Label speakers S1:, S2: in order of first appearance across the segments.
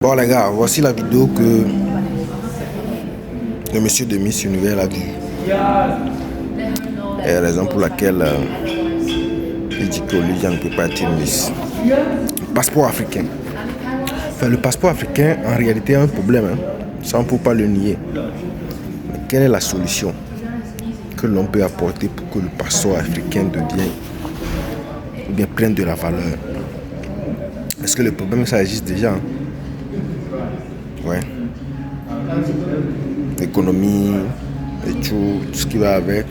S1: Bon les gars, voici la vidéo que le monsieur de Miss Univers a vue. Et la raison pour laquelle il dit que Olivia ne peut pas être Miss. Le passeport africain. Enfin, le passeport africain, en réalité, a un problème. Ça, on ne peut pas le nier. Mais quelle est la solution que l'on peut apporter pour que le passeport africain devienne ou bien prenne de la valeur? Est-ce que le problème, ça existe déjà? Ouais. L'économie et tout ce qui va avec.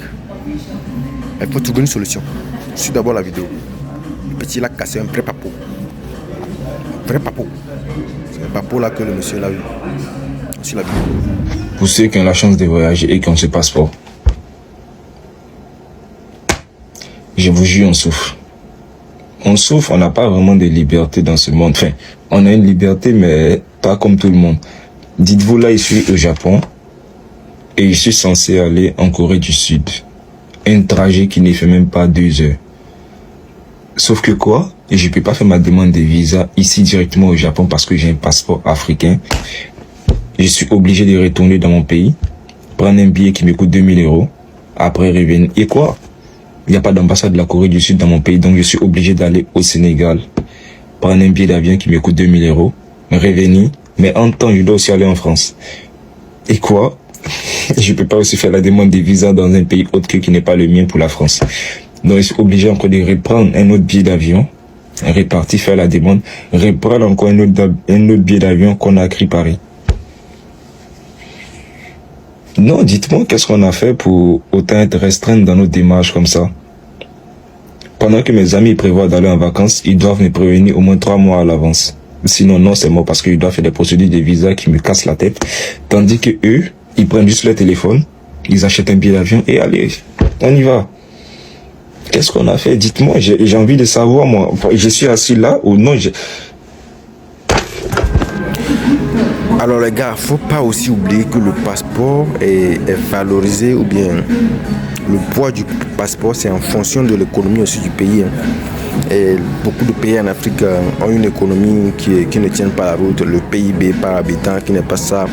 S1: Il faut trouver une solution. Suis d'abord la vidéo. Le petit l'a cassé un vrai papo. Un vrai papo. C'est un papo là que le monsieur l'a vu. Suis la vidéo.
S2: Pour ceux qui ont la chance de voyager et qui ont ce passeport, je vous jure, on souffre. On souffre, on n'a pas vraiment de liberté dans ce monde. Enfin, on a une liberté, mais pas comme tout le monde. Dites-vous, là, je suis au Japon et je suis censé aller en Corée du Sud. Un trajet qui ne fait même pas 2 heures. Sauf que quoi? Je ne peux pas faire ma demande de visa ici directement au Japon parce que j'ai un passeport africain. Je suis obligé de retourner dans mon pays, prendre un billet qui me coûte 2000 €, après revenir. Et quoi? Il n'y a pas d'ambassade de la Corée du Sud dans mon pays, donc je suis obligé d'aller au Sénégal, prendre un billet d'avion qui me coûte 2000 €, revenir, mais en temps, je dois aussi aller en France. Et quoi? Je peux pas aussi faire la demande de visa dans un pays autre que qui n'est pas le mien pour la France. Donc je suis obligé encore de reprendre un autre billet d'avion, repartir faire la demande, reprendre encore un autre billet d'avion qu'on a écrit Paris. Non, dites-moi, qu'est-ce qu'on a fait pour autant être restreint dans nos démarches comme ça? Pendant que mes amis prévoient d'aller en vacances, ils doivent me prévenir au moins 3 mois à l'avance. Sinon, non, c'est mort parce qu'ils doivent faire des procédures de visa qui me cassent la tête. Tandis que eux, ils prennent juste leur téléphone, ils achètent un billet d'avion et allez, on y va. Qu'est-ce qu'on a fait? Dites-moi, j'ai envie de savoir, moi. Je suis assis là ou non?
S1: Alors les gars, faut pas aussi oublier que le passeport est valorisé, ou bien le poids du passeport, c'est en fonction de l'économie aussi du pays. Et beaucoup de pays en Afrique ont une économie qui ne tient pas la route. Le PIB par habitant qui n'est pas ça.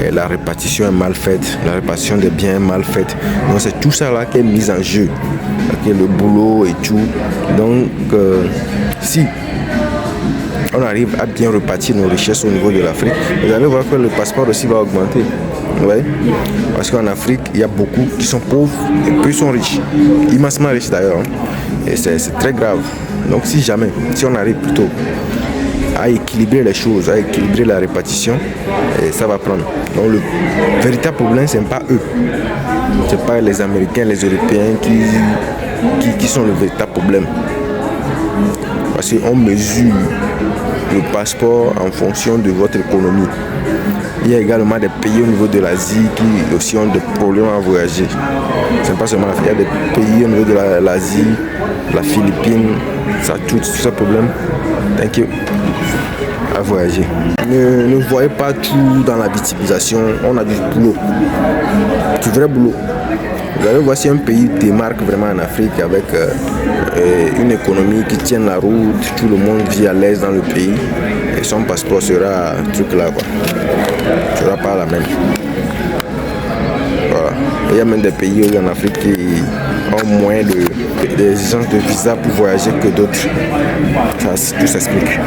S1: Et la répartition est mal faite. La répartition des biens est mal faite. Donc c'est tout ça là qui est mis en jeu. Okay, le boulot et tout. Donc si on arrive à bien repartir nos richesses au niveau de l'Afrique, vous allez voir que le passeport aussi va augmenter. Ouais. Parce qu'en Afrique, il y a beaucoup qui sont pauvres et peu sont riches. Immensement riches d'ailleurs. Et c'est très grave. Donc si on arrive plutôt à équilibrer les choses, à équilibrer la répartition, et ça va prendre. Donc le véritable problème, ce n'est pas eux. Ce n'est pas les Américains, les Européens qui sont le véritable problème. Parce qu'on mesure le passeport en fonction de votre économie. Il y a également des pays au niveau de l'Asie qui aussi ont des problèmes à voyager. Ce n'est pas seulement l'Afrique, il y a des pays au niveau de l'Asie, la Philippines, ça tout ce problème. T'inquiète à voyager. Ne voyez pas tout dans la victimisation, on a du boulot, du vrai boulot. Vous allez voir si un pays démarque vraiment en Afrique avec une économie qui tient la route, tout le monde vit à l'aise dans le pays et son passeport sera truc là quoi. Sera pas la même. Voilà. Il y a même des pays en Afrique qui ont moins des exigences de visa pour voyager que d'autres. Ça tout s'explique.